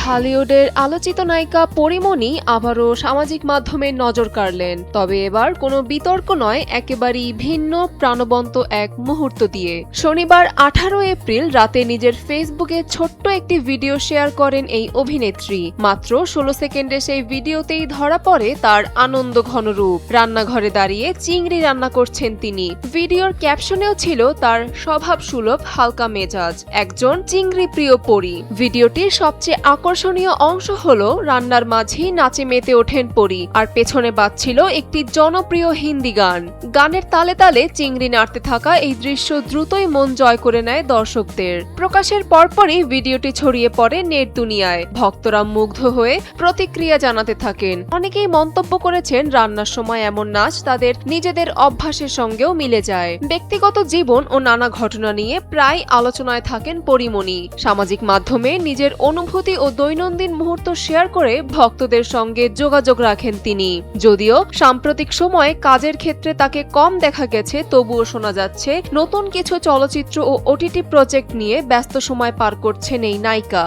ঢালিউডের আলোচিত নায়িকা পরীমণি আবারও সামাজিক মাধ্যমে নজর কাড়লেন, তবে এবার কোনো বিতর্ক নয়, একেবারেই ভিন্ন প্রাণবন্ত এক মুহূর্ত দিয়ে। শনিবার 18 এপ্রিল রাতে নিজের ফেসবুকে ছোট্ট একটি ভিডিও শেয়ার করেন এই অভিনেত্রী। মাত্র 16 সেকেন্ডে সেই ভিডিওতেই ধরা পড়ে তার আনন্দ ঘন রূপ। রান্নাঘরে দাঁড়িয়ে চিংড়ি রান্না করছেন তিনি। ভিডিওর ক্যাপশনেও ছিল তার স্বভাব সুলভ হালকা মেজাজ, একজন চিংড়ি প্রিয় পরী। ভিডিওটির সবচেয়ে আকর্ষণীয় অংশ হলো রান্নার মাঝেই নাচে মেতে ওঠেন পরী, আর পেছনে বাজছিল একটি জনপ্রিয় হিন্দি গান। গানের তালে তালে চিংড়ি নাড়তে থাকা এই দৃশ্য দ্রুতই মন জয় করে নেয় দর্শকদের। প্রকাশের পরপরই ভিডিওটি ছড়িয়ে পড়ে নেট দুনিয়ায়। ভক্তরা মুগ্ধ হয়ে প্রতিক্রিয়া জানাতে থাকেন। অনেকেই মন্তব্য করেছেন রান্নার সময় এমন নাচ তাদের নিজেদের অভ্যাসের সঙ্গেও মিলে যায়। ব্যক্তিগত জীবন ও নানা ঘটনা নিয়ে প্রায় আলোচনায় থাকেন পরীমণি। সামাজিক মাধ্যমে নিজের অনুভূতি ও দৈনন্দিন মুহূর্ত শেয়ার করে ভক্তদের সঙ্গে যোগাযোগ রাখেন তিনি। যদিও সাম্প্রতিক সময়ে কাজের ক্ষেত্রে তাকে কম দেখা গেছে, তবুও শোনা যাচ্ছে নতুন কিছু চলচ্চিত্র ও ওটিটি প্রজেক্ট নিয়ে ব্যস্ত সময় পার করছেন এই নায়িকা।